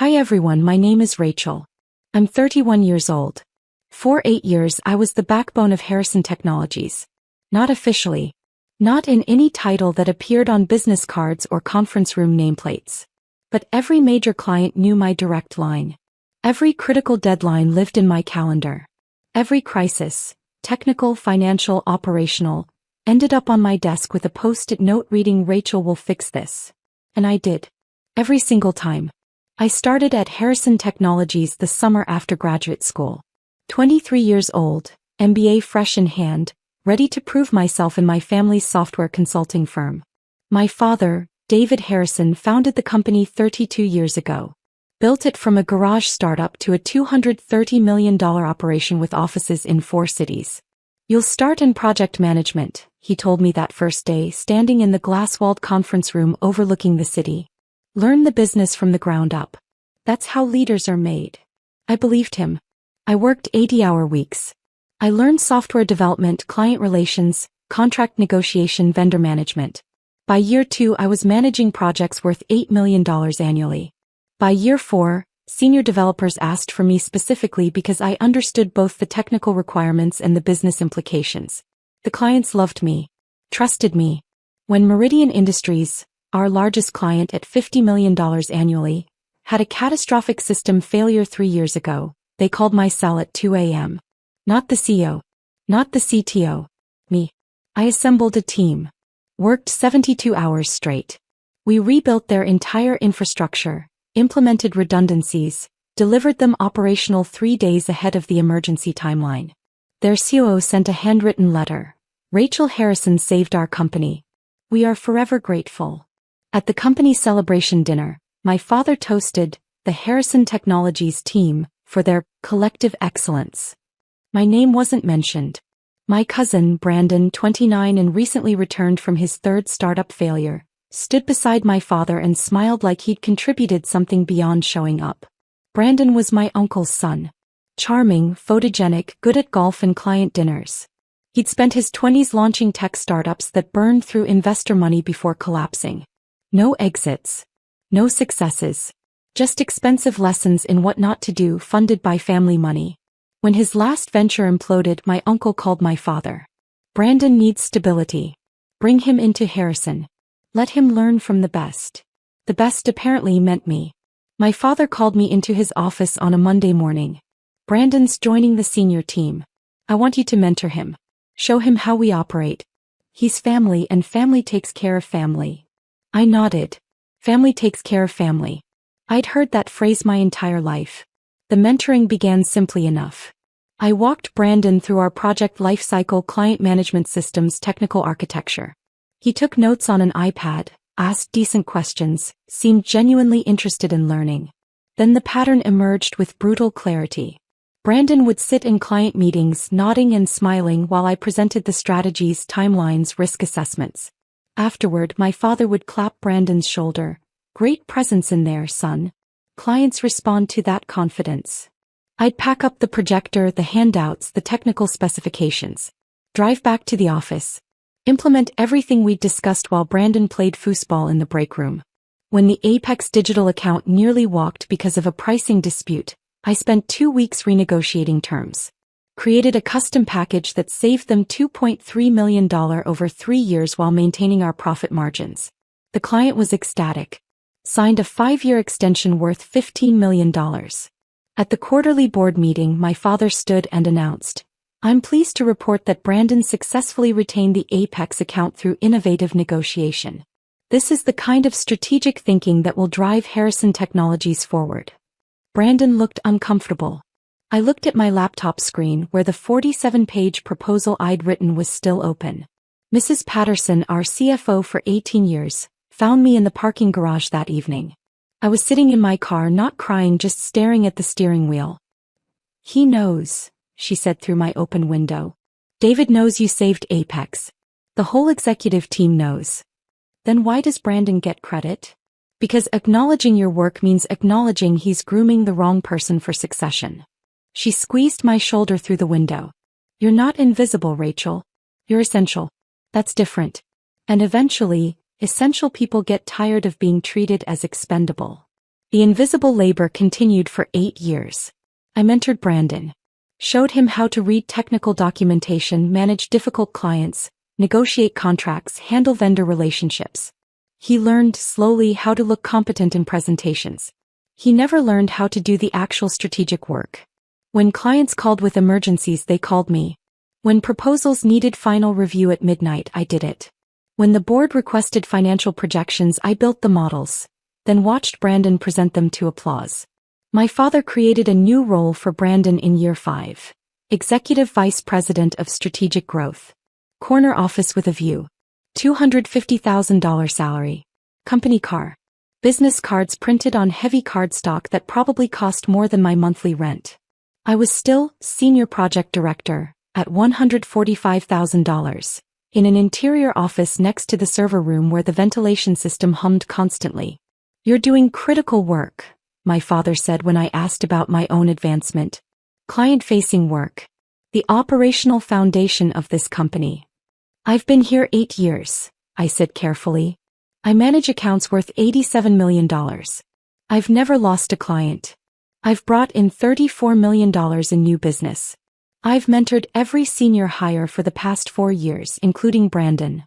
Hi everyone, my name is Rachel. I'm 31 years old. For 8 years I was the backbone of Harrison Technologies. Not officially. Not in any title that appeared on business cards or conference room nameplates. But every major client knew my direct line. Every critical deadline lived in my calendar. Every crisis, technical, financial, operational, ended up on my desk with a post-it note reading "Rachel will fix this." And I did. Every single time. I started at Harrison Technologies the summer after graduate school. 23 years old, MBA fresh in hand, ready to prove myself in my family's software consulting firm. My father, David Harrison, founded the company 32 years ago. Built it from a garage startup to a $230 million operation with offices in 4 cities. You'll start in project management, he told me that first day, standing in the glass-walled conference room overlooking the city. Learn the business from the ground up. That's how leaders are made. I believed him. I worked 80-hour weeks. I learned software development, client relations, contract negotiation, vendor management. By year 2 I was managing projects worth $8 million annually. By year 4, senior developers asked for me specifically because I understood both the technical requirements and the business implications. The clients loved me, trusted me. When Meridian Industries, our largest client at $50 million annually, had a catastrophic system failure 3 years ago, they called my cell at 2 a.m. Not the CEO. Not the CTO. Me. I assembled a team. Worked 72 hours straight. We rebuilt their entire infrastructure, implemented redundancies, delivered them operational 3 days ahead of the emergency timeline. Their COO sent a handwritten letter. "Rachel Harrison saved our company. We are forever grateful." At the company celebration dinner, my father toasted the Harrison Technologies team for their collective excellence. My name wasn't mentioned. My cousin, Brandon, 29 and recently returned from his 3rd startup failure, stood beside my father and smiled like he'd contributed something beyond showing up. Brandon was my uncle's son. Charming, photogenic, good at golf and client dinners. He'd spent his 20s launching tech startups that burned through investor money before collapsing. No exits. No successes. Just expensive lessons in what not to do funded by family money. When his last venture imploded, my uncle called my father. "Brandon needs stability. Bring him into Harrison. Let him learn from the best." The best apparently meant me. My father called me into his office on a Monday morning. "Brandon's joining the senior team. I want you to mentor him. Show him how we operate. He's family and family takes care of family." I nodded. Family takes care of family. I'd heard that phrase my entire life. The mentoring began simply enough. I walked Brandon through our project lifecycle, client management systems, technical architecture. He took notes on an iPad, asked decent questions, seemed genuinely interested in learning. Then the pattern emerged with brutal clarity. Brandon would sit in client meetings nodding and smiling while I presented the strategies, timelines, risk assessments. Afterward, my father would clap Brandon's shoulder. "Great presence in there, son. Clients respond to that confidence." I'd pack up the projector, the handouts, the technical specifications. Drive back to the office. Implement everything we'd discussed while Brandon played foosball in the break room. When the Apex Digital account nearly walked because of a pricing dispute, I spent 2 weeks renegotiating terms. Created a custom package that saved them $2.3 million over 3 years while maintaining our profit margins. The client was ecstatic. Signed a 5-year extension worth $15 million. At the quarterly board meeting, my father stood and announced, "I'm pleased to report that Brandon successfully retained the Apex account through innovative negotiation. This is the kind of strategic thinking that will drive Harrison Technologies forward." Brandon looked uncomfortable. I looked at my laptop screen where the 47-page proposal I'd written was still open. Mrs. Patterson, our CFO for 18 years, found me in the parking garage that evening. I was sitting in my car, not crying, just staring at the steering wheel. "He knows," she said through my open window. "David knows you saved Apex. The whole executive team knows." "Then why does Brandon get credit?" "Because acknowledging your work means acknowledging he's grooming the wrong person for succession." She squeezed my shoulder through the window. "You're not invisible, Rachel. You're essential. That's different. And eventually, essential people get tired of being treated as expendable." The invisible labor continued for 8 years. I mentored Brandon. Showed him how to read technical documentation, manage difficult clients, negotiate contracts, handle vendor relationships. He learned slowly how to look competent in presentations. He never learned how to do the actual strategic work. When clients called with emergencies, they called me. When proposals needed final review at midnight, I did it. When the board requested financial projections, I built the models, then watched Brandon present them to applause. My father created a new role for Brandon in year 5. Executive Vice President of Strategic Growth. Corner office with a view. $250,000 salary. Company car. Business cards printed on heavy cardstock that probably cost more than my monthly rent. I was still Senior Project Director, at $145,000, in an interior office next to the server room where the ventilation system hummed constantly. "You're doing critical work," my father said when I asked about my own advancement. "Client-facing work. The operational foundation of this company." "I've been here 8 years, I said carefully. "I manage accounts worth $87 million. I've never lost a client. I've brought in $34 million in new business. I've mentored every senior hire for the past 4 years, including Brandon.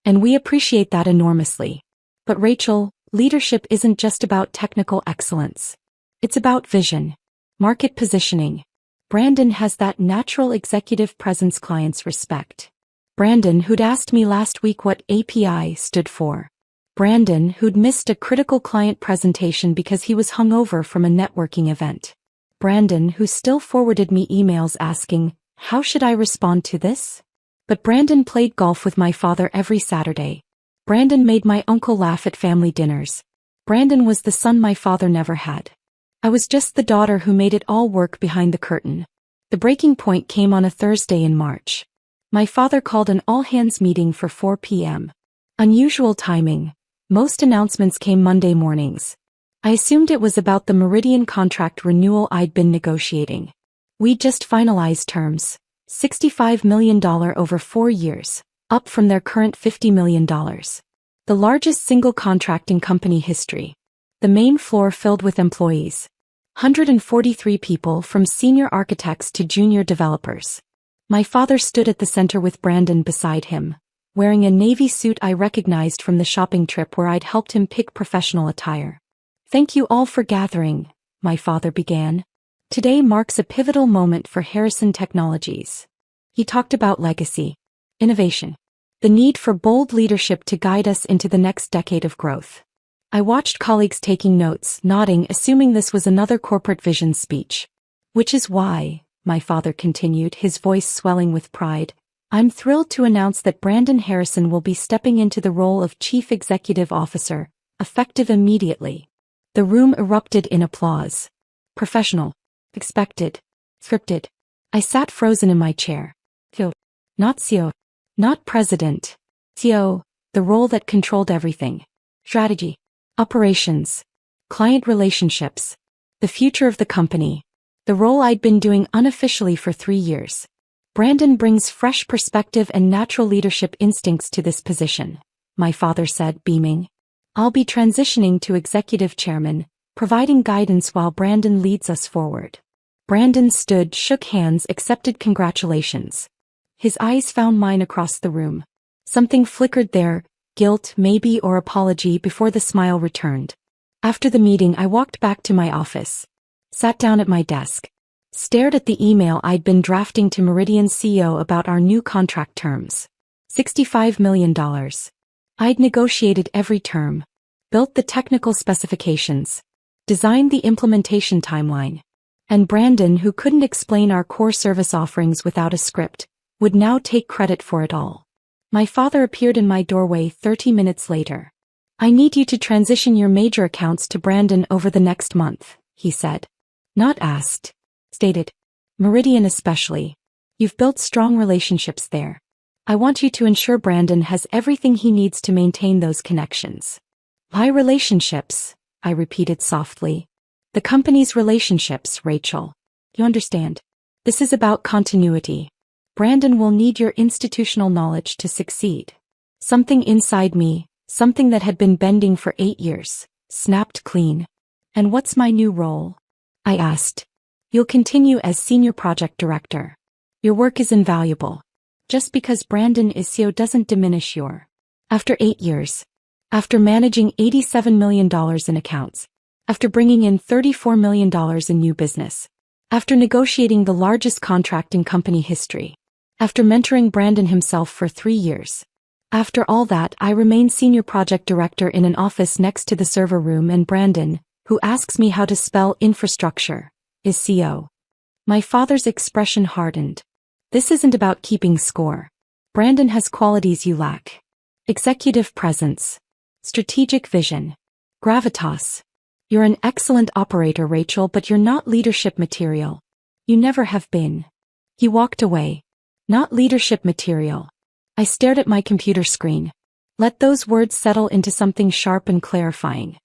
And we appreciate that enormously. But Rachel, leadership isn't just about technical excellence. It's about vision, market positioning. Brandon has that natural executive presence clients respect." Brandon, who'd asked me last week what API stood for. Brandon, who'd missed a critical client presentation because he was hungover from a networking event. Brandon, who still forwarded me emails asking, "How should I respond to this?" But Brandon played golf with my father every Saturday. Brandon made my uncle laugh at family dinners. Brandon was the son my father never had. I was just the daughter who made it all work behind the curtain. The breaking point came on a Thursday in March. My father called an all-hands meeting for 4 p.m. Unusual timing. Most announcements came Monday mornings. I assumed it was about the Meridian contract renewal I'd been negotiating. We just finalized terms. $65 million over 4 years, up from their current $50 million. The largest single contract in company history. The main floor filled with employees. 143 people from senior architects to junior developers. My father stood at the center with Brandon beside him, wearing a navy suit I recognized from the shopping trip where I'd helped him pick professional attire. "Thank you all for gathering," my father began. "Today marks a pivotal moment for Harrison Technologies." He talked about legacy, innovation, the need for bold leadership to guide us into the next decade of growth. I watched colleagues taking notes, nodding, assuming this was another corporate vision speech. "Which is why," my father continued, his voice swelling with pride, "I'm thrilled to announce that Brandon Harrison will be stepping into the role of Chief Executive Officer, effective immediately." The room erupted in applause. Professional. Expected. Scripted. I sat frozen in my chair. CEO. Not CEO. Not president. CEO, the role that controlled everything. Strategy. Operations. Client relationships. The future of the company. The role I'd been doing unofficially for 3 years. Brandon brings fresh perspective and natural leadership instincts to this position, my father said, beaming. "I'll be transitioning to executive chairman, providing guidance while Brandon leads us forward." Brandon stood, shook hands, accepted congratulations. His eyes found mine across the room. Something flickered there, guilt maybe or apology, before the smile returned. After the meeting I walked back to my office. Sat down at my desk. Stared at the email I'd been drafting to Meridian's CEO about our new contract terms. $65 million. I'd negotiated every term. Built the technical specifications. Designed the implementation timeline. And Brandon, who couldn't explain our core service offerings without a script, would now take credit for it all. My father appeared in my doorway 30 minutes later. "I need you to transition your major accounts to Brandon over the next month," he said. Not asked. Stated. "Meridian especially. You've built strong relationships there. I want you to ensure Brandon has everything he needs to maintain those connections." "My relationships," I repeated softly. "The company's relationships, Rachel. You understand? This is about continuity. Brandon will need your institutional knowledge to succeed." Something inside me, something that had been bending for 8 years, snapped clean. And what's my new role? I asked. You'll continue as Senior Project Director. Your work is invaluable. Just because Brandon is CEO doesn't diminish your. After 8 years. After managing $87 million in accounts. After bringing in $34 million in new business. After negotiating the largest contract in company history. After mentoring Brandon himself for 3 years. After all that, I remain Senior Project Director in an office next to the server room, and Brandon, who asks me how to spell infrastructure, is CEO. My father's expression hardened. This isn't about keeping score. Brandon has qualities you lack. Executive presence. Strategic vision. Gravitas. You're an excellent operator, Rachel, but you're not leadership material. You never have been. He walked away. Not leadership material. I stared at my computer screen. Let those words settle into something sharp and clarifying.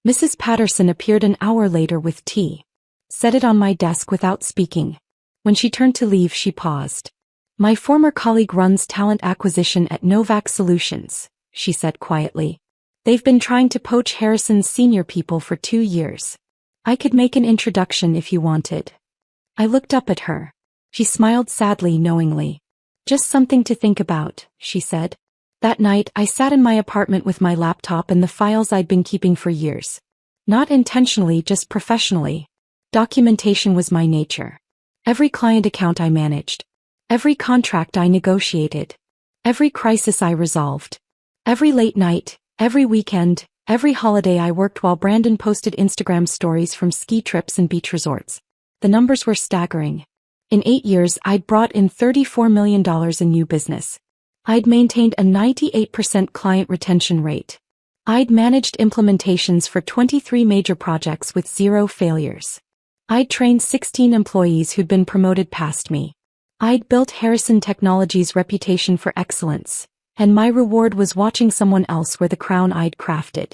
Mrs. Patterson appeared an hour later with tea. Set it on my desk without speaking. When she turned to leave, she paused. My former colleague runs talent acquisition at Novak Solutions, she said quietly. They've been trying to poach Harrison's senior people for 2 years. I could make an introduction if you wanted. I looked up at her. She smiled sadly, knowingly. Just something to think about, she said. That night, I sat in my apartment with my laptop and the files I'd been keeping for years. Not intentionally, just professionally. Documentation was my nature. Every client account I managed. Every contract I negotiated. Every crisis I resolved. Every late night. Every weekend, every holiday I worked while Brandon posted Instagram stories from ski trips and beach resorts. The numbers were staggering. In 8 years, I'd brought in $34 million in new business. I'd maintained a 98% client retention rate. I'd managed implementations for 23 major projects with 0 failures. I'd trained 16 employees who'd been promoted past me. I'd built Harrison Technologies' reputation for excellence. And my reward was watching someone else wear the crown I'd crafted.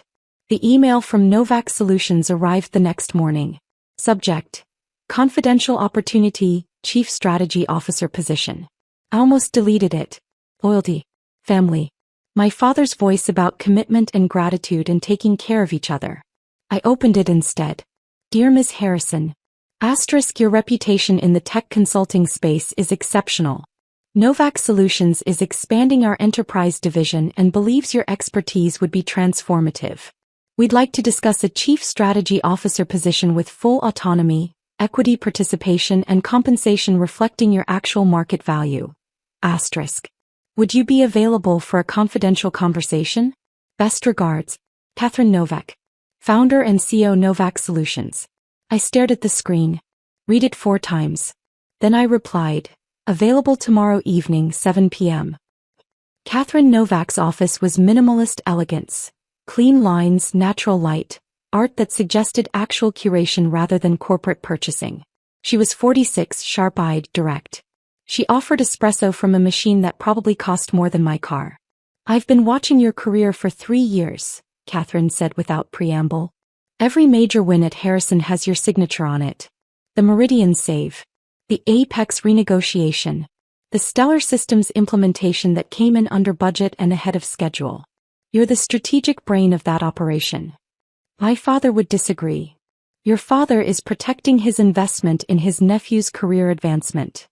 The email from Novak Solutions arrived the next morning. Subject: Confidential opportunity, Chief Strategy Officer position. I almost deleted it. Loyalty. Family. My father's voice about commitment and gratitude and taking care of each other. I opened it instead. Dear Ms. Harrison. Your reputation in the tech consulting space is exceptional. Novak Solutions is expanding our enterprise division and believes your expertise would be transformative. We'd like to discuss a Chief Strategy Officer position with full autonomy, equity participation and compensation reflecting your actual market value. Would you be available for a confidential conversation? Best regards, Catherine Novak, founder and CEO Novak Solutions. I stared at the screen. Read it 4 times. Then I replied. Available tomorrow evening, 7 p.m. Catherine Novak's office was minimalist elegance. Clean lines, natural light, art that suggested actual curation rather than corporate purchasing. She was 46, sharp-eyed, direct. She offered espresso from a machine that probably cost more than my car. I've been watching your career for 3 years, Catherine said without preamble. Every major win at Harrison has your signature on it. The Meridian save. The Apex renegotiation. The Stellar Systems implementation that came in under budget and ahead of schedule. You're the strategic brain of that operation. My father would disagree. Your father is protecting his investment in his nephew's career advancement.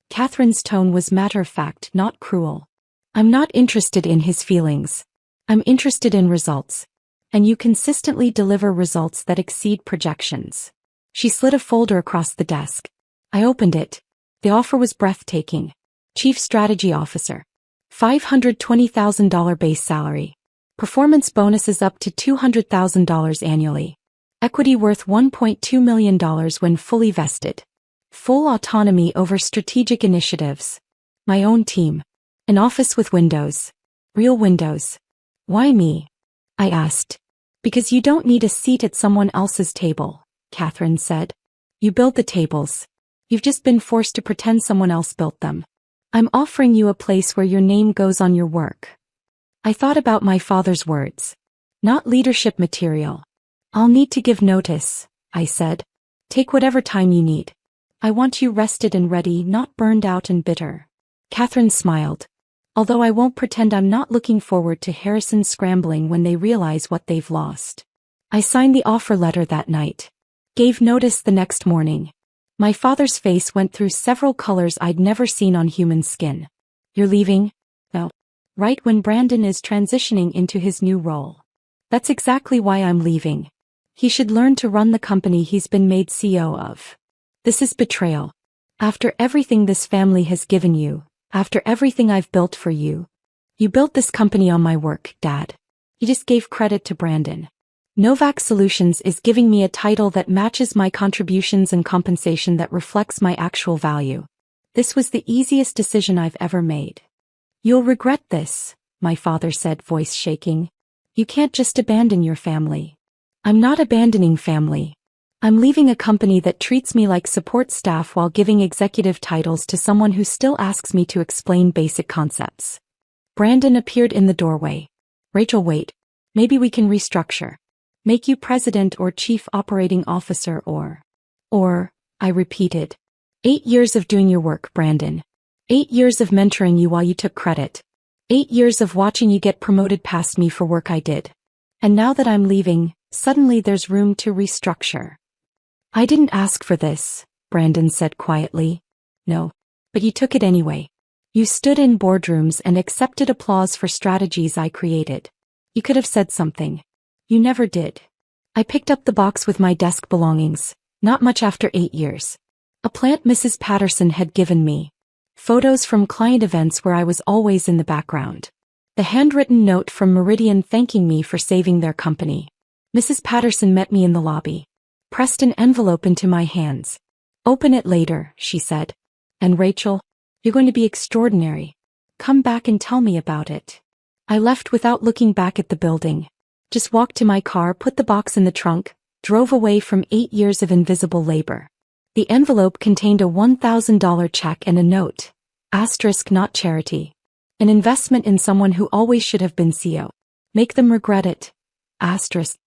Catherine's tone was matter-of-fact, not cruel. I'm not interested in his feelings. I'm interested in results. And you consistently deliver results that exceed projections. She slid a folder across the desk. I opened it. The offer was breathtaking. Chief Strategy Officer. $520,000 base salary. Performance bonuses up to $200,000 annually. Equity worth $1.2 million when fully vested. Full autonomy over strategic initiatives. My own team. An office with windows. Real windows. Why me? I asked. Because you don't need a seat at someone else's table, Catherine said. You build the tables. You've just been forced to pretend someone else built them. I'm offering you a place where your name goes on your work. I thought about my father's words. Not leadership material. I'll need to give notice, I said. Take whatever time you need. I want you rested and ready, not burned out and bitter. Catherine smiled. Although I won't pretend I'm not looking forward to Harrison scrambling when they realize what they've lost. I signed the offer letter that night. Gave notice the next morning. My father's face went through several colors I'd never seen on human skin. You're leaving? No. Right when Brandon is transitioning into his new role. That's exactly why I'm leaving. He should learn to run the company he's been made CEO of. This is betrayal. After everything this family has given you, after everything I've built for you. You built this company on my work, Dad. You just gave credit to Brandon. Novak Solutions is giving me a title that matches my contributions and compensation that reflects my actual value. This was the easiest decision I've ever made. You'll regret this, my father said, voice shaking. You can't just abandon your family. I'm not abandoning family. I'm leaving a company that treats me like support staff while giving executive titles to someone who still asks me to explain basic concepts. Brandon appeared in the doorway. Rachel, wait. Maybe we can restructure. Make you president or chief operating officer or, I repeated. 8 years of doing your work, Brandon. 8 years of mentoring you while you took credit. 8 years of watching you get promoted past me for work I did. And now that I'm leaving, suddenly there's room to restructure. I didn't ask for this, Brandon said quietly. No. But you took it anyway. You stood in boardrooms and accepted applause for strategies I created. You could have said something. You never did. I picked up the box with my desk belongings, not much after 8 years. A plant Mrs. Patterson had given me. Photos from client events where I was always in the background. The handwritten note from Meridian thanking me for saving their company. Mrs. Patterson met me in the lobby. Pressed an envelope into my hands. Open it later, she said. And Rachel, you're going to be extraordinary. Come back and tell me about it. I left without looking back at the building. Just walked to my car, put the box in the trunk, drove away from 8 years of invisible labor. The envelope contained a $1,000 check and a note. Asterisk, not charity. An investment in someone who always should have been CEO. Make them regret it. Asterisk.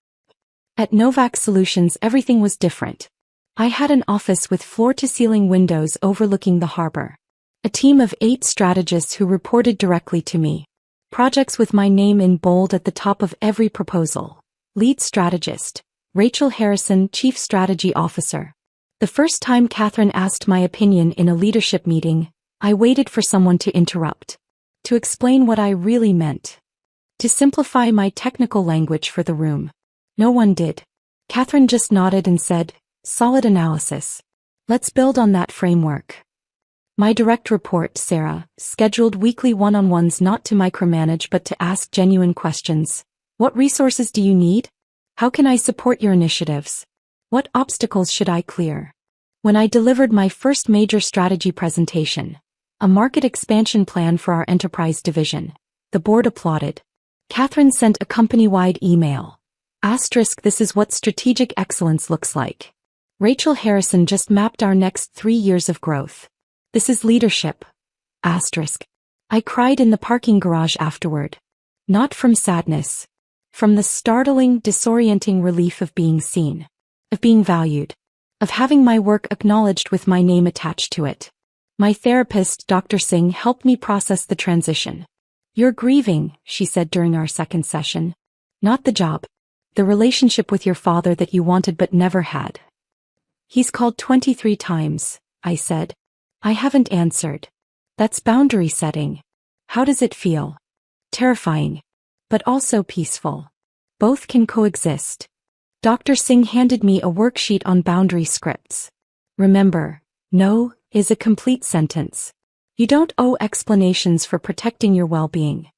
At Novak Solutions everything was different. I had an office with floor-to-ceiling windows overlooking the harbor. A team of 8 strategists who reported directly to me. Projects with my name in bold at the top of every proposal. Lead strategist, Rachel Harrison, Chief Strategy Officer. The first time Catherine asked my opinion in a leadership meeting, I waited for someone to interrupt. To explain what I really meant. To simplify my technical language for the room. No one did. Catherine just nodded and said, solid analysis. Let's build on that framework. My direct report, Sarah, scheduled weekly one-on-ones not to micromanage but to ask genuine questions. What resources do you need? How can I support your initiatives? What obstacles should I clear? When I delivered my first major strategy presentation, a market expansion plan for our enterprise division, the board applauded. Catherine sent a company-wide email. Asterisk, this is what strategic excellence looks like. Rachel Harrison just mapped our next 3 years of growth. This is leadership. Asterisk. I cried in the parking garage afterward. Not from sadness. From the startling, disorienting relief of being seen. Of being valued. Of having my work acknowledged with my name attached to it. My therapist, Dr. Singh, helped me process the transition. You're grieving, she said during our second session. Not the job. The relationship with your father that you wanted but never had. He's called 23 times, I said. I haven't answered. That's boundary setting. How does it feel? Terrifying. But also peaceful. Both can coexist. Dr. Singh handed me a worksheet on boundary scripts. Remember, no is a complete sentence. You don't owe explanations for protecting your well-being.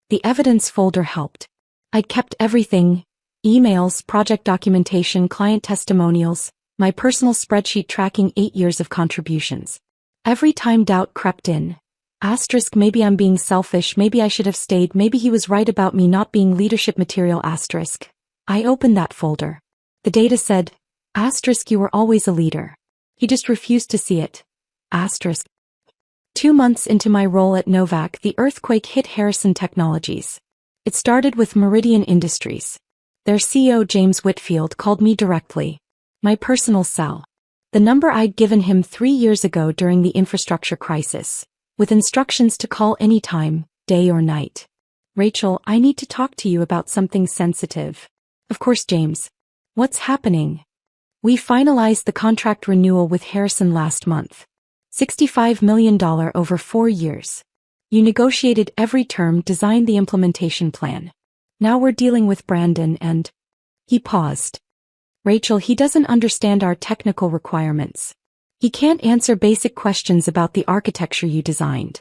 The evidence folder helped. I'd kept everything. Emails, project documentation, client testimonials, my personal spreadsheet tracking 8 years of contributions. Every time doubt crept in. Asterisk, maybe I'm being selfish, maybe I should have stayed, maybe he was right about me not being leadership material. Asterisk. I opened that folder. The data said, asterisk, you were always a leader. He just refused to see it. Asterisk. 2 months into my role at Novak, the earthquake hit Harrison Technologies. It started with Meridian Industries. Their CEO James Whitfield called me directly. My personal cell. The number I'd given him 3 years ago during the infrastructure crisis. With instructions to call anytime, day or night. Rachel, I need to talk to you about something sensitive. Of course, James. What's happening? We finalized the contract renewal with Harrison last month. $65 million over 4 years. You negotiated every term, designed the implementation plan. Now we're dealing with Brandon and... He paused. Rachel, he doesn't understand our technical requirements. He can't answer basic questions about the architecture you designed.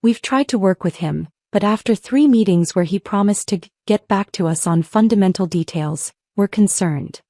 We've tried to work with him, but after 3 meetings where he promised to get back to us on fundamental details, we're concerned.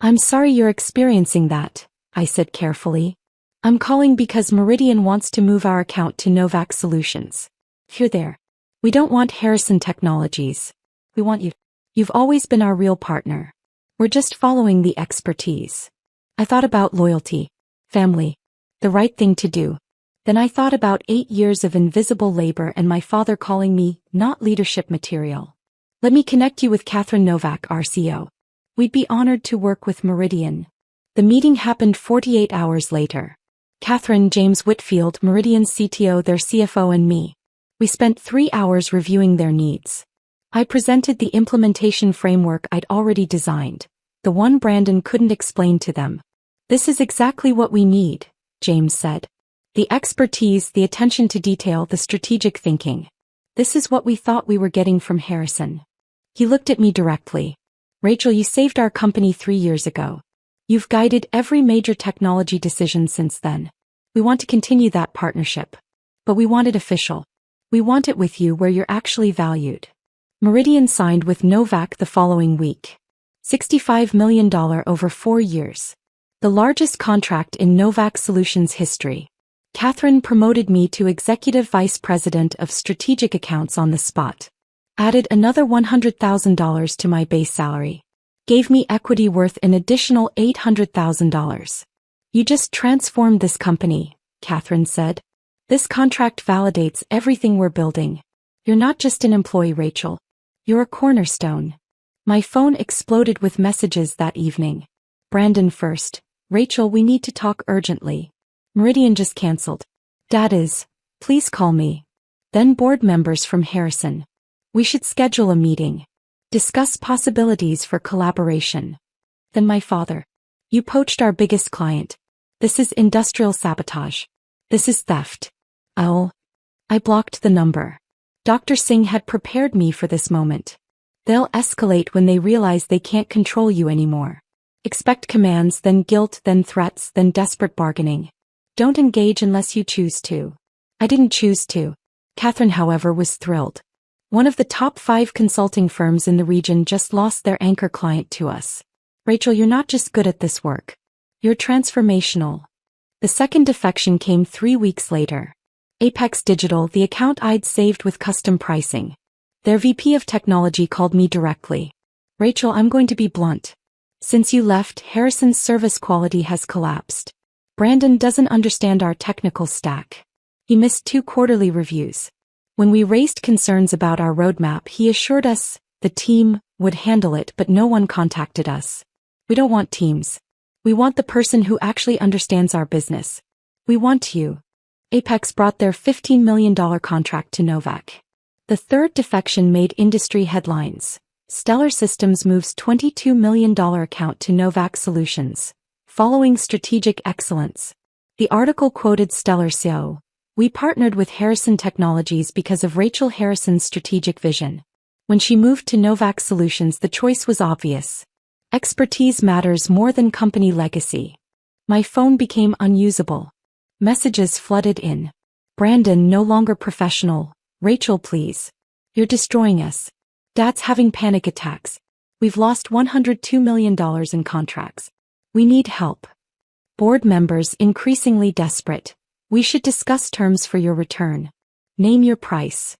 I'm sorry you're experiencing that, I said carefully. I'm calling because Meridian wants to move our account to Novak Solutions. You're there. We don't want Harrison Technologies. We want you. You've always been our real partner. We're just following the expertise. I thought about loyalty, family, the right thing to do. Then I thought about 8 years of invisible labor and my father calling me not leadership material. Let me connect you with Catherine Novak, our CEO. We'd be honored to work with Meridian. The meeting happened 48 hours later. Catherine, James Whitfield, Meridian's CTO, their CFO, and me. We spent 3 hours reviewing their needs. I presented the implementation framework I'd already designed, the one Brandon couldn't explain to them. This is exactly what we need, James said. The expertise, the attention to detail, the strategic thinking. This is what we thought we were getting from Harrison. He looked at me directly. Rachel, you saved our company 3 years ago. You've guided every major technology decision since then. We want to continue that partnership. But we want it official. We want it with you where you're actually valued. Meridian signed with Novak the following week. $65 million over 4 years. The largest contract in Novak Solutions history. Catherine promoted me to Executive Vice President of Strategic Accounts on the spot. Added another $100,000 to my base salary. Gave me equity worth an additional $800,000. You just transformed this company, Catherine said. This contract validates everything we're building. You're not just an employee, Rachel. You're a cornerstone. My phone exploded with messages that evening. Brandon first. Rachel, we need to talk urgently. Meridian just canceled. Dad is. Please call me. Then board members from Harrison. We should schedule a meeting. Discuss possibilities for collaboration. Then my father. You poached our biggest client. This is industrial sabotage. This is theft. I blocked the number. Dr. Singh had prepared me for this moment. They'll escalate when they realize they can't control you anymore. Expect commands, then guilt, then threats, then desperate bargaining. Don't engage unless you choose to. I didn't choose to. Catherine, however, was thrilled. One of the top 5 consulting firms in the region just lost their anchor client to us. Rachel, you're not just good at this work. You're transformational. The second defection came 3 weeks later. Apex Digital, the account I'd saved with custom pricing. Their VP of technology called me directly. Rachel, I'm going to be blunt. Since you left, Harrison's service quality has collapsed. Brandon doesn't understand our technical stack. He missed 2 quarterly reviews. When we raised concerns about our roadmap, he assured us the team would handle it, but no one contacted us. We don't want teams. We want the person who actually understands our business. We want you. Apex brought their $15 million contract to Novak. The third defection made industry headlines. Stellar Systems moves $22 million account to Novak Solutions, following strategic excellence. The article quoted Stellar CEO. We partnered with Harrison Technologies because of Rachel Harrison's strategic vision. When she moved to Novak Solutions, the choice was obvious. Expertise matters more than company legacy. My phone became unusable. Messages flooded in. Brandon, no longer professional. Rachel, please. You're destroying us. Dad's having panic attacks. We've lost $102 million in contracts. We need help. Board members increasingly desperate. We should discuss terms for your return. Name your price.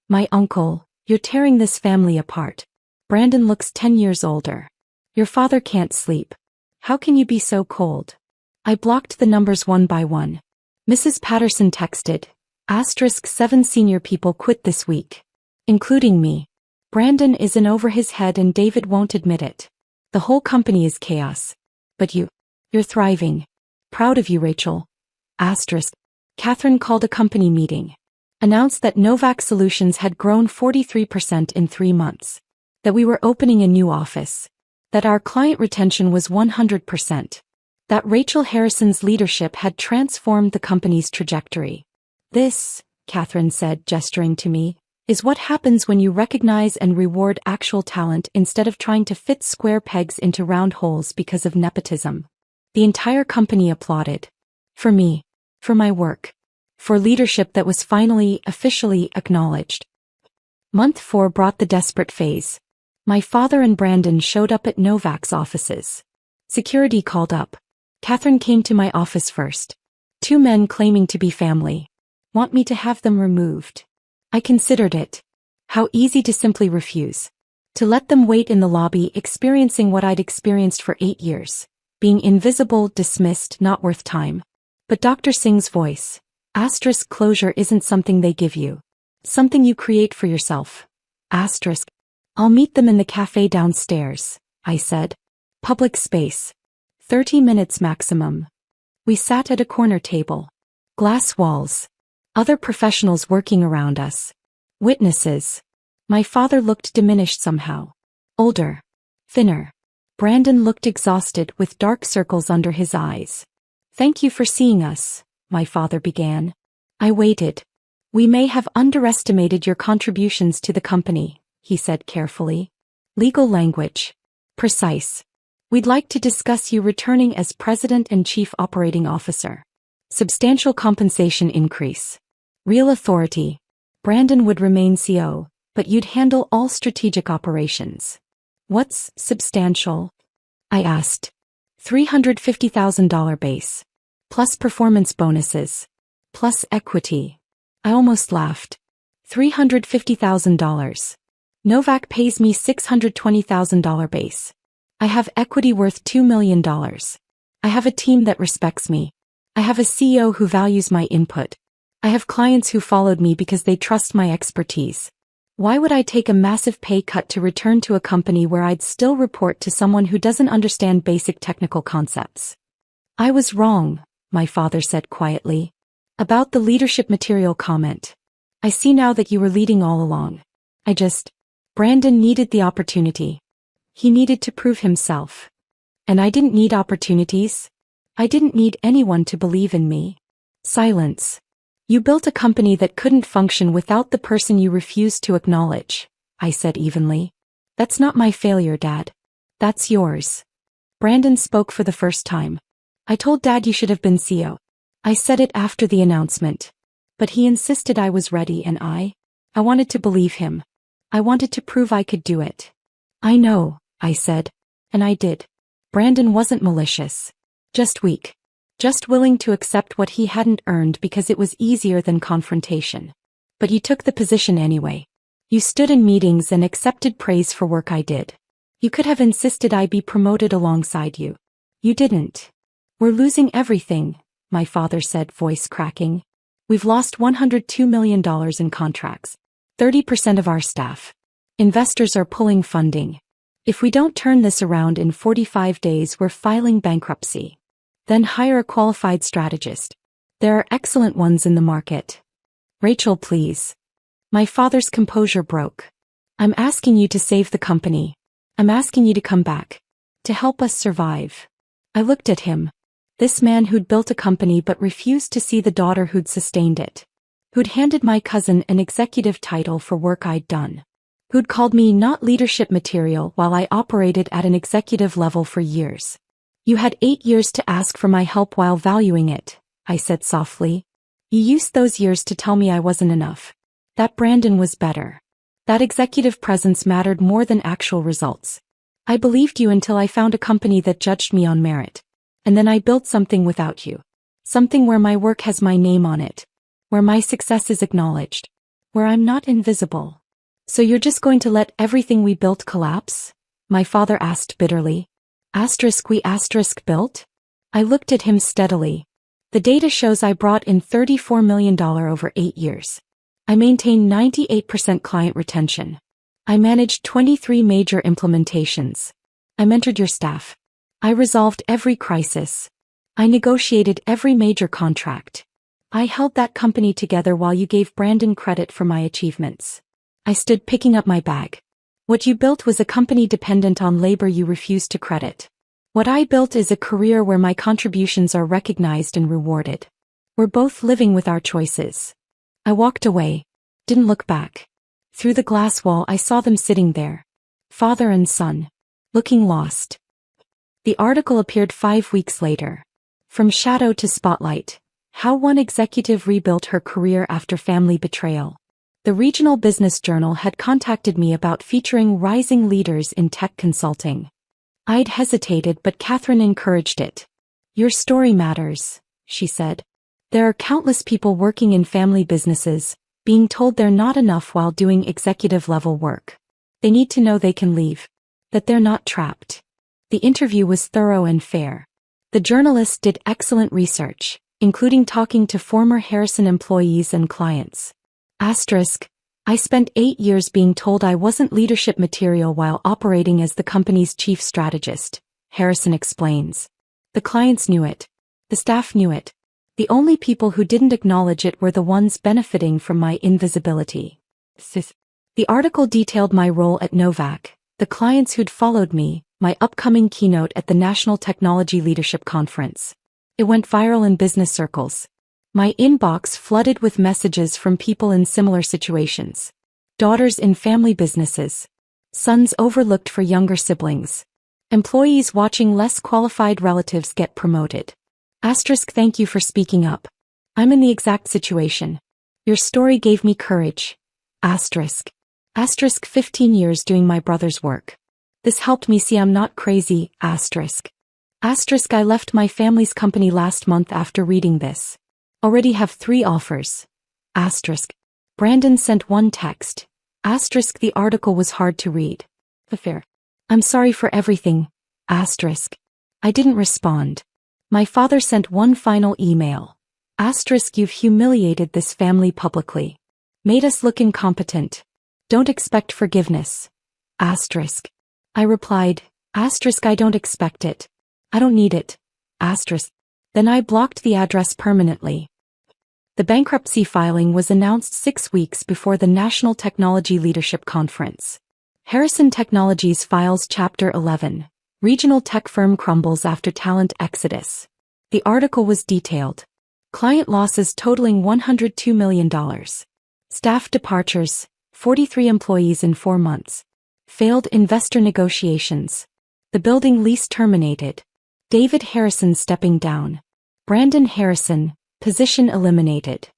My uncle, you're tearing this family apart. Brandon looks 10 years older. Your father can't sleep. How can you be so cold? I blocked the numbers one by one. Mrs. Patterson texted. *7 senior people quit this week. Including me. Brandon is in over his head and David won't admit it. The whole company is chaos. But you're thriving. Proud of you, Rachel. Catherine called a company meeting. Announced that Novak Solutions had grown 43% in 3 months. That we were opening a new office. That our client retention was 100%. That Rachel Harrison's leadership had transformed the company's trajectory. This, Catherine said, gesturing to me, is what happens when you recognize and reward actual talent instead of trying to fit square pegs into round holes because of nepotism. The entire company applauded. For me. For my work. For leadership that was finally, officially acknowledged. Month 4 brought the desperate phase. My father and Brandon showed up at Novak's offices. Security called up. Catherine came to my office first. 2 men claiming to be family. Want me to have them removed. I considered it. How easy to simply refuse. To let them wait in the lobby experiencing what I'd experienced for 8 years. Being invisible, dismissed, not worth time. But Dr. Singh's voice. Asterisk closure isn't something they give you. Something you create for yourself. Asterisk. I'll meet them in the cafe downstairs, I said. Public space. 30 minutes maximum. We sat at a corner table. Glass walls. Other professionals working around us. Witnesses. My father looked diminished somehow. Older. Thinner. Brandon looked exhausted with dark circles under his eyes. Thank you for seeing us, my father began. I waited. We may have underestimated your contributions to the company, he said carefully. Legal language. Precise. We'd like to discuss you returning as President and Chief Operating Officer. Substantial compensation increase. Real authority. Brandon would remain CO, but you'd handle all strategic operations. What's substantial? I asked. $350,000 base. Plus performance bonuses. Plus equity. I almost laughed. $350,000. Novak pays me $620,000 base. I have equity worth $2 million. I have a team that respects me. I have a CEO who values my input. I have clients who followed me because they trust my expertise. Why would I take a massive pay cut to return to a company where I'd still report to someone who doesn't understand basic technical concepts? I was wrong, my father said quietly. About the leadership material comment. I see now that you were leading all along. Brandon needed the opportunity. He needed to prove himself. And I didn't need opportunities. I didn't need anyone to believe in me. Silence. You built a company that couldn't function without the person you refused to acknowledge, I said evenly. That's not my failure, Dad. That's yours. Brandon spoke for the first time. I told Dad you should have been CEO. I said it after the announcement. But he insisted I was ready and I wanted to believe him. I wanted to prove I could do it. I know, I said. And I did. Brandon wasn't malicious. Just weak. Just willing to accept what he hadn't earned because it was easier than confrontation. But you took the position anyway. You stood in meetings and accepted praise for work I did. You could have insisted I be promoted alongside you. You didn't. We're losing everything, my father said, voice cracking. We've lost $102 million in contracts. 30% of our staff. Investors are pulling funding. If we don't turn this around in 45 days, we're filing bankruptcy. Then hire a qualified strategist. There are excellent ones in the market. Rachel, please. My father's composure broke. I'm asking you to save the company. I'm asking you to come back. To help us survive. I looked at him. This man who'd built a company but refused to see the daughter who'd sustained it. Who'd handed my cousin an executive title for work I'd done. Who'd called me not leadership material while I operated at an executive level for years. You had 8 years to ask for my help while valuing it, I said softly. You used those years to tell me I wasn't enough. That Brandon was better. That executive presence mattered more than actual results. I believed you until I found a company that judged me on merit. And then I built something without you. Something where my work has my name on it. Where my success is acknowledged. Where I'm not invisible. So you're just going to let everything we built collapse? My father asked bitterly. We built? I looked at him steadily. The data shows I brought in $34 million over 8 years. I maintained 98% client retention. I managed 23 major implementations. I mentored your staff. I resolved every crisis. I negotiated every major contract. I held that company together while you gave Brandon credit for my achievements. I stood picking up my bag. What you built was a company dependent on labor you refused to credit. What I built is a career where my contributions are recognized and rewarded. We're both living with our choices. I walked away. Didn't look back. Through the glass wall I saw them sitting there. Father and son. Looking lost. The article appeared 5 weeks later. From shadow to spotlight. How one executive rebuilt her career after family betrayal. The regional business journal had contacted me about featuring rising leaders in tech consulting. I'd hesitated, but Catherine encouraged it. Your story matters, she said. There are countless people working in family businesses, being told they're not enough while doing executive-level work. They need to know they can leave. That they're not trapped. The interview was thorough and fair. The journalist did excellent research, including talking to former Harrison employees and clients. Asterisk, I spent 8 years being told I wasn't leadership material while operating as the company's chief strategist, Harrison explains. The clients knew it. The staff knew it. The only people who didn't acknowledge it were the ones benefiting from my invisibility. The article detailed my role at Novak, the clients who'd followed me, my upcoming keynote at the National Technology Leadership Conference. It went viral in business circles. My inbox flooded with messages from people in similar situations. Daughters in family businesses. Sons overlooked for younger siblings. Employees watching less qualified relatives get promoted. Asterisk, thank you for speaking up. I'm in the exact situation. Your story gave me courage. Asterisk. Asterisk, 15 years doing my brother's work. This helped me see I'm not crazy. Asterisk. Asterisk, I left my family's company last month after reading this. Already have 3 offers. Asterisk. Brandon sent one text. Asterisk, the article was hard to read. Affair. I'm sorry for everything. Asterisk. I didn't respond. My father sent one final email. Asterisk, you've humiliated this family publicly. Made us look incompetent. Don't expect forgiveness. Asterisk. I replied. Asterisk, I don't expect it. I don't need it. Asterisk. Then I blocked the address permanently. The bankruptcy filing was announced 6 weeks before the National Technology Leadership Conference. Harrison Technologies files Chapter 11. Regional tech firm crumbles after talent exodus. The article was detailed. Client losses totaling $102 million. Staff departures, 43 employees in 4 months. Failed investor negotiations. The building lease terminated. David Harrison stepping down. Brandon Harrison, position eliminated.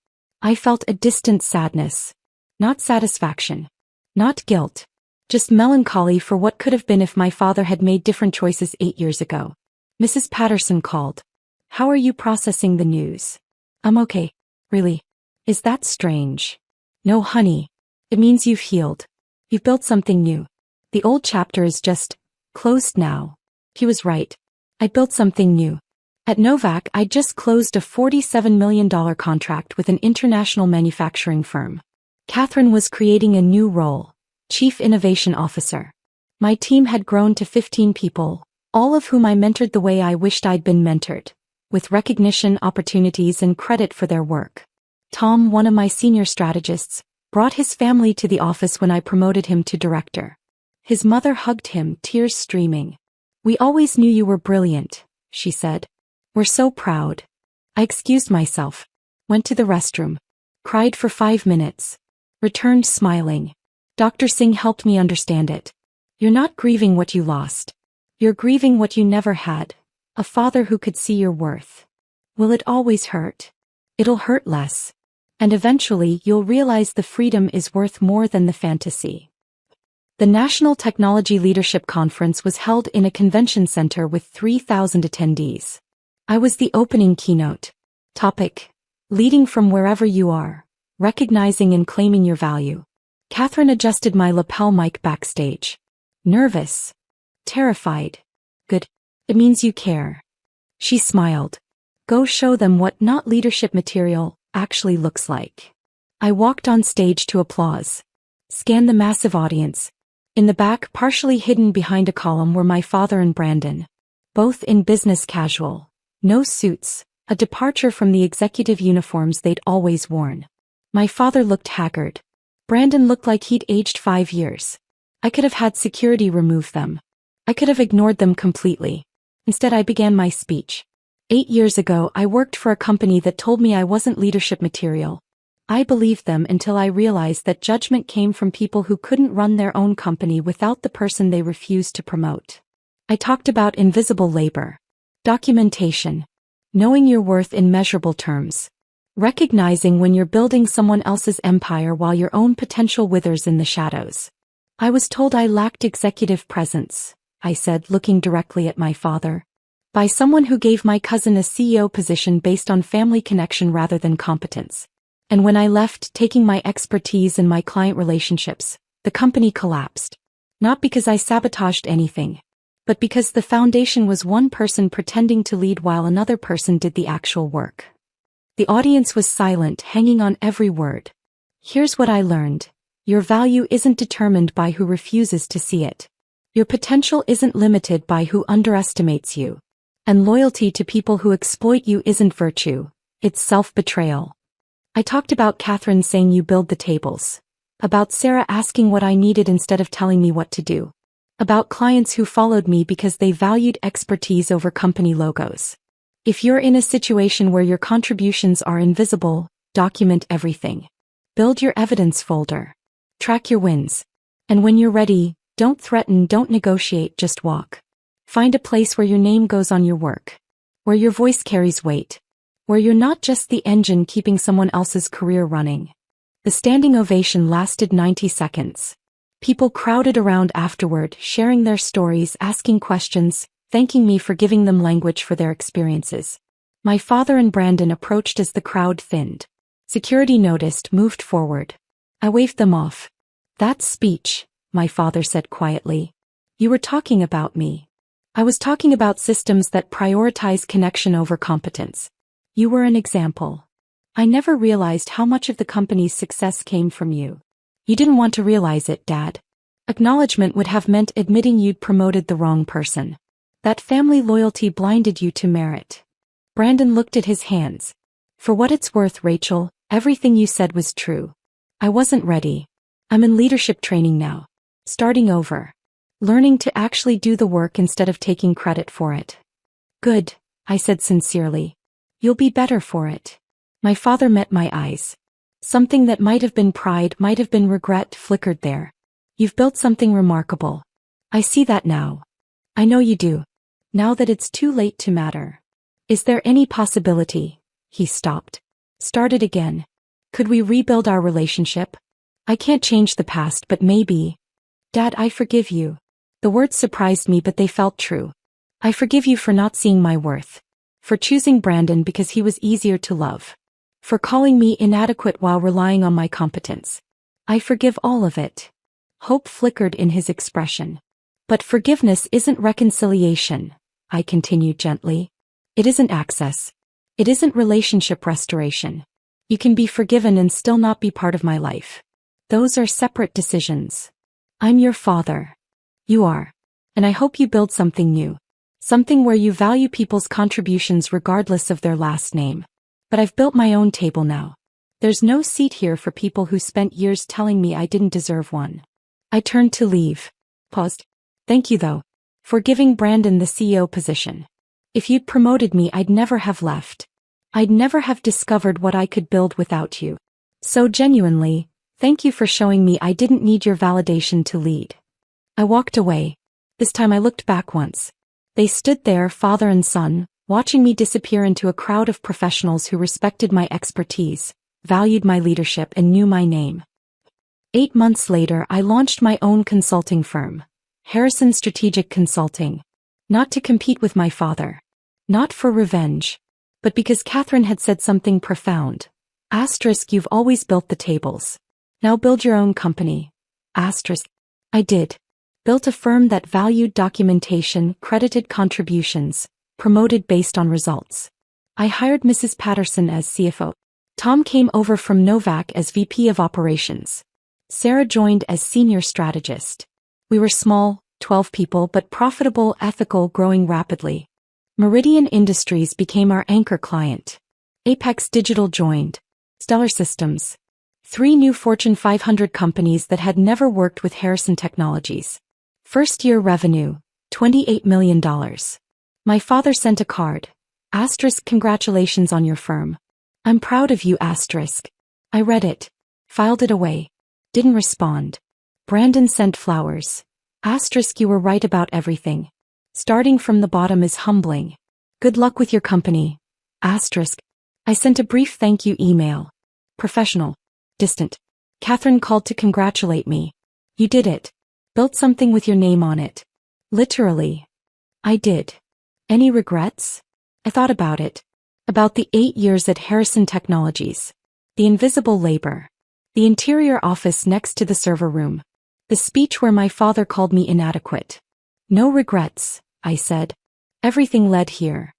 I felt a distant sadness. Not satisfaction. Not guilt. Just melancholy for what could have been if my father had made different choices 8 years ago. Mrs. Patterson called. How are you processing the news? I'm okay. Really? Is that strange? No, honey. It means you've healed. You've built something new. The old chapter is just closed now. He was right. I built something new. At Novak, I just closed a $47 million contract with an international manufacturing firm. Catherine was creating a new role, Chief Innovation Officer. My team had grown to 15 people, all of whom I mentored the way I wished I'd been mentored, with recognition, opportunities, and credit for their work. Tom, one of my senior strategists, brought his family to the office when I promoted him to director. His mother hugged him, tears streaming. We always knew you were brilliant, she said. We're so proud. I excused myself, went to the restroom, cried for 5 minutes, returned smiling. Dr. Singh helped me understand it. You're not grieving what you lost. You're grieving what you never had, a father who could see your worth. Will it always hurt? It'll hurt less. And eventually you'll realize the freedom is worth more than the fantasy. The National Technology Leadership Conference was held in a convention center with 3,000 attendees. I was the opening keynote. Topic: Leading from wherever you are, recognizing and claiming your value. Catherine adjusted my lapel mic backstage. Nervous. Terrified. Good. It means you care. She smiled. Go show them what not leadership material actually looks like. I walked on stage to applause. Scanned the massive audience. In the back, partially hidden behind a column, were my father and Brandon. Both in business casual. No suits, a departure from the executive uniforms they'd always worn. My father looked haggard. Brandon looked like he'd aged 5 years. I could have had security remove them. I could have ignored them completely. Instead, I began my speech. 8 years ago, I worked for a company that told me I wasn't leadership material. I believed them until I realized that judgment came from people who couldn't run their own company without the person they refused to promote. I talked about invisible labor, documentation, knowing your worth in measurable terms, recognizing when you're building someone else's empire while your own potential withers in the shadows. I was told I lacked executive presence, I said, looking directly at my father, by someone who gave my cousin a CEO position based on family connection rather than competence. And when I left, taking my expertise and my client relationships, the company collapsed. Not because I sabotaged anything, but because the foundation was one person pretending to lead while another person did the actual work. The audience was silent, hanging on every word. Here's what I learned. Your value isn't determined by who refuses to see it. Your potential isn't limited by who underestimates you. And loyalty to people who exploit you isn't virtue, it's self-betrayal. I talked about Catherine saying you build the tables. About Sarah asking what I needed instead of telling me what to do. About clients who followed me because they valued expertise over company logos. If you're in a situation where your contributions are invisible, document everything. Build your evidence folder. Track your wins. And when you're ready, don't threaten, don't negotiate, just walk. Find a place where your name goes on your work. Where your voice carries weight. Where you're not just the engine keeping someone else's career running. The standing ovation lasted 90 seconds. People crowded around afterward, sharing their stories, asking questions, thanking me for giving them language for their experiences. My father and Brandon approached as the crowd thinned. Security noticed, moved forward. I waved them off. That speech, my father said quietly. You were talking about me. I was talking about systems that prioritize connection over competence. You were an example. I never realized how much of the company's success came from you. You didn't want to realize it, Dad. Acknowledgement would have meant admitting you'd promoted the wrong person. That family loyalty blinded you to merit. Brandon looked at his hands. For what it's worth, Rachel, everything you said was true. I wasn't ready. I'm in leadership training now. Starting over. Learning to actually do the work instead of taking credit for it. Good, I said sincerely. You'll be better for it. My father met my eyes. Something that might have been pride, might have been regret, flickered there. You've built something remarkable. I see that now. I know you do. Now that it's too late to matter. Is there any possibility? He stopped. Started again. Could we rebuild our relationship? I can't change the past, but maybe. Dad, I forgive you. The words surprised me, but they felt true. I forgive you for not seeing my worth. For choosing Brandon because he was easier to love. For calling me inadequate while relying on my competence. I forgive all of it. Hope flickered in his expression. But forgiveness isn't reconciliation, I continued gently. It isn't access. It isn't relationship restoration. You can be forgiven and still not be part of my life. Those are separate decisions. I'm your father. You are. And I hope you build something new. Something where you value people's contributions regardless of their last name. But I've built my own table now. There's no seat here for people who spent years telling me I didn't deserve one. I turned to leave. Paused. Thank you though. For giving Brandon the CEO position. If you'd promoted me, I'd never have left. I'd never have discovered what I could build without you. So genuinely, thank you for showing me I didn't need your validation to lead. I walked away. This time I looked back once. They stood there, father and son, watching me disappear into a crowd of professionals who respected my expertise, valued my leadership, and knew my name. 8 months later, I launched my own consulting firm, Harrison Strategic Consulting. Not to compete with my father. Not for revenge. But because Catherine had said something profound. Asterisk, you've always built the tables. Now build your own company. Asterisk. I did. Built a firm that valued documentation, credited contributions, promoted based on results. I hired Mrs. Patterson as CFO. Tom came over from Novak as VP of Operations. Sarah joined as Senior Strategist. We were small, 12 people, but profitable, ethical, growing rapidly. Meridian Industries became our anchor client. Apex Digital joined. Stellar Systems. 3 new Fortune 500 companies that had never worked with Harrison Technologies. First-year revenue, $28 million. My father sent a card. Asterisk, congratulations on your firm. I'm proud of you, asterisk. I read it. Filed it away. Didn't respond. Brandon sent flowers. Asterisk, you were right about everything. Starting from the bottom is humbling. Good luck with your company. Asterisk. I sent a brief thank you email. Professional. Distant. Catherine called to congratulate me. You did it. Built something with your name on it. Literally. I did. Any regrets? I thought about it. About the 8 years at Harrison Technologies. The invisible labor. The interior office next to the server room. The speech where my father called me inadequate. No regrets, I said. Everything led here.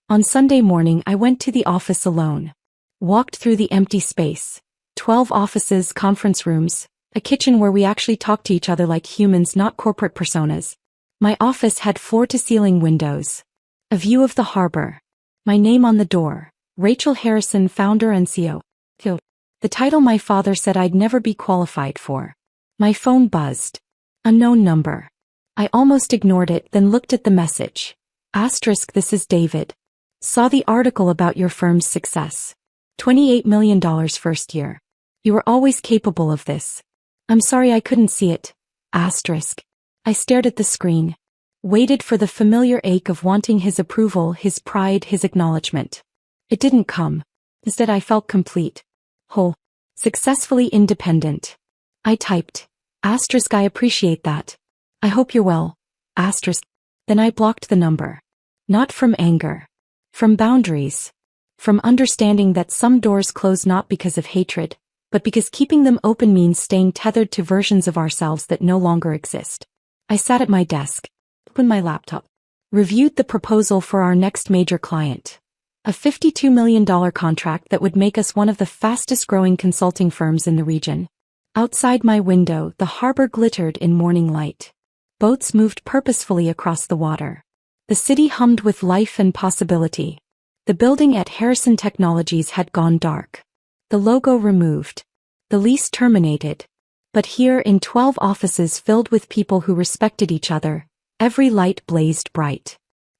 On Sunday morning I went to the office alone. Walked through the empty space. 12 offices, conference rooms, a kitchen where we actually talked to each other like humans, not corporate personas. My office had floor-to-ceiling windows. A view of the harbor. My name on the door. Rachel Harrison, founder and CEO. The title my father said I'd never be qualified for. My phone buzzed. Unknown number. I almost ignored it, then looked at the message. Asterisk, this is David. Saw the article about your firm's success. $28 million first year. You were always capable of this. I'm sorry I couldn't see it. Asterisk. I stared at the screen. Waited for the familiar ache of wanting his approval, his pride, his acknowledgement. It didn't come. Instead I felt complete. Whole. Successfully independent. I typed. Asterisk, I appreciate that. I hope you're well. Asterisk. Then I blocked the number. Not from anger. From boundaries. From understanding that some doors close not because of hatred, but because keeping them open means staying tethered to versions of ourselves that no longer exist. I sat at my desk. Opened my laptop. Reviewed the proposal for our next major client. A $52 million contract that would make us one of the fastest-growing consulting firms in the region. Outside my window, the harbor glittered in morning light. Boats moved purposefully across the water. The city hummed with life and possibility. The building at Harrison Technologies had gone dark. The logo removed. The lease terminated. But here in 12 offices filled with people who respected each other, every light blazed bright.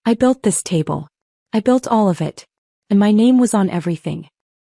I built this table. I built all of it. And my name was on everything.